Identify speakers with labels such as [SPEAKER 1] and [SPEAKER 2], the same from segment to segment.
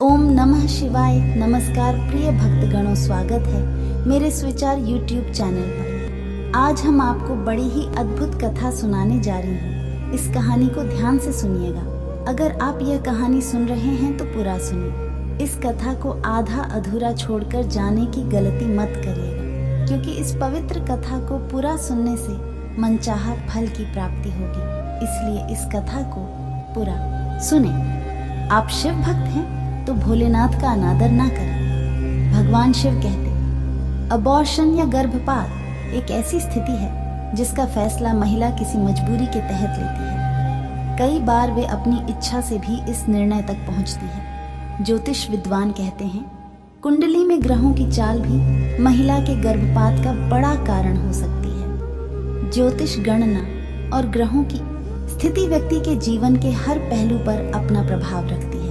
[SPEAKER 1] ओम नमः शिवाय। नमस्कार प्रिय भक्तगणों, स्वागत है मेरे स्विचार यूट्यूब चैनल पर। आज हम आपको बड़ी ही अद्भुत कथा सुनाने जा रही हूँ। इस कहानी को ध्यान से सुनिएगा। अगर आप यह कहानी सुन रहे हैं तो पूरा सुनिए। इस कथा को आधा अधूरा छोड़कर जाने की गलती मत करिएगा, क्योंकि इस पवित्र कथा को पूरा सुनने से मनचाहा फल की प्राप्ति होगी। इसलिए इस कथा को पूरा सुने। आप शिव भक्त हैं तो भोलेनाथ का अनादर ना करें। भगवान शिव कहते, अबॉर्शन या गर्भपात एक ऐसी स्थिति है जिसका फैसला महिला किसी मजबूरी के तहत लेती है। कई बार वे अपनी इच्छा से भी इस निर्णय तक पहुंचती है। ज्योतिष विद्वान कहते हैं, कुंडली में ग्रहों की चाल भी महिला के गर्भपात का बड़ा कारण हो सकती है। ज्योतिष गणना और ग्रहों की स्थिति व्यक्ति के जीवन के हर पहलू पर अपना प्रभाव रखती है।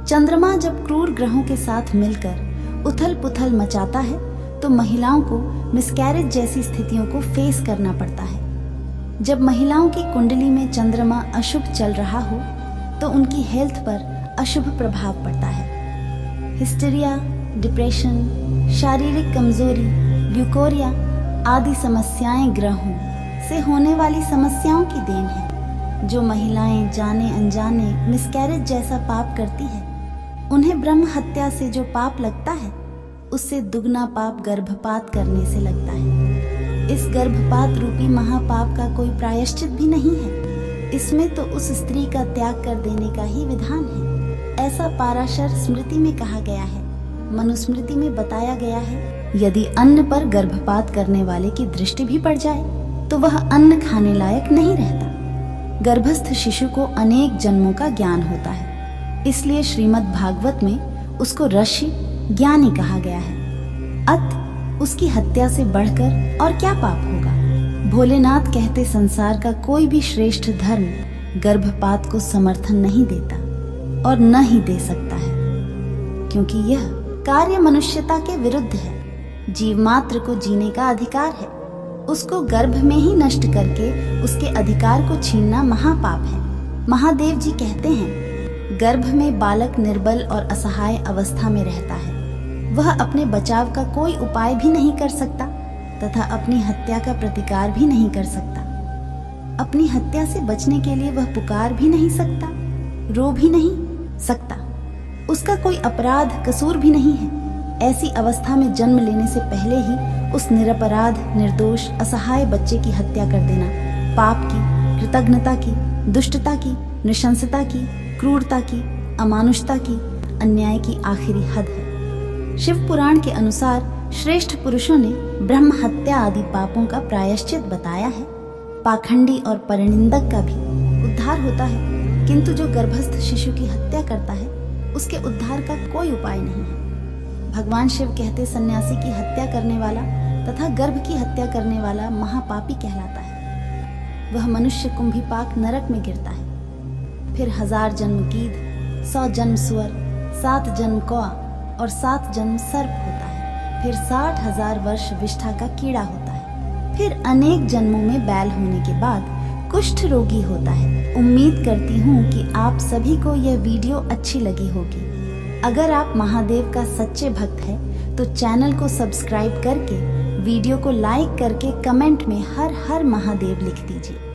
[SPEAKER 1] चंद्रमा जब क्रूर ग्रहों के साथ मिलकर उथल पुथल मचाता है तो महिलाओं को मिसकैरेज जैसी स्थितियों को फेस करना पड़ता है। जब महिलाओं की कुंडली में चंद्रमा अशुभ चल रहा हो तो उनकी हेल्थ पर अशुभ प्रभाव पड़ता है। हिस्टीरिया, डिप्रेशन, शारीरिक कमजोरी, ल्यूकोरिया आदि समस्याएं ग्रहों से होने वाली समस्याओं की देन है। जो महिलाएं जाने अनजाने मिसकैरेज जैसा पाप करती है, उन्हें ब्रह्म हत्या से जो पाप लगता है उससे दुगना पाप गर्भपात करने से लगता है। इस गर्भपात रूपी महापाप का कोई प्रायश्चित भी नहीं है। इसमें तो उस स्त्री का त्याग कर देने का ही विधान है। ऐसा पाराशर स्मृति में कहा गया है। मनुस्मृति में बताया गया है, यदि अन्न पर गर्भपात करने वाले की दृष्टि भी पड़ जाए तो वह अन्न खाने लायक नहीं रहता। गर्भस्थ शिशु को अनेक जन्मों का ज्ञान होता है, इसलिए श्रीमद् भागवत में उसको ऋषि ज्ञानी कहा गया है। अत उसकी हत्या से बढ़कर और क्या पाप होगा। भोलेनाथ कहते, संसार का कोई भी श्रेष्ठ धर्म गर्भपात को समर्थन नहीं देता और न ही दे सकता है, क्योंकि यह कार्य मनुष्यता के विरुद्ध है। जीव मात्र को जीने का अधिकार है। उसको गर्भ में ही नष्ट करके उसके अधिकार को छीनना महापाप है। महादेव जी कहते हैं, गर्भ में बालक निर्बल और असहाय अवस्था में रहता है। वह अपने बचाव का कोई उपाय भी नहीं कर सकता तथा अपनी हत्या का प्रतिकार भी नहीं कर सकता। अपनी हत्या से बचने के लिए वह पुकार भी नहीं सकता, रो भी नहीं सकता। उसका कोई अपराध कसूर भी नहीं है। ऐसी अवस्था में जन्म लेने से पहले ही उस निरपराध, निर्दोष, असहाय बच्चे की हत्या कर देना पाप की, कृतज्ञता की, दुष्टता की, नृशंसता की, क्रूरता की, अमानुषता की, अन्याय की आखिरी हद है। शिव पुराण के अनुसार श्रेष्ठ पुरुषों ने ब्रह्म हत्या आदि पापों का प्रायश्चित बताया है। पाखंडी और परिनिंदक का भी उद्धार होता है, किंतु जो गर्भस्थ शिशु की हत्या करता है उसके उद्धार का कोई उपाय नहीं है। भगवान शिव कहते, सन्यासी की हत्या करने वाला तथा गर्भ की हत्या करने वाला महापापी कहलाता है। वह मनुष्य कुंभीपाक नरक में गिरता है। फिर 1000 जन्म गीध, 100 जन्म सुअर, 7 जन्म कौआ और 7 जन्म सर्प होता है। फिर 60,000 वर्ष विष्ठा का कीड़ा होता है। फिर अनेक जन्मों में बैल होने के बाद कुष्ठ रोगी होता है। उम्मीद करती हूँ कि आप सभी को यह वीडियो अच्छी लगी होगी। अगर आप महादेव का सच्चे भक्त हैं तो चैनल को सब्सक्राइब करके वीडियो को लाइक करके कमेंट में हर हर महादेव लिख दीजिए।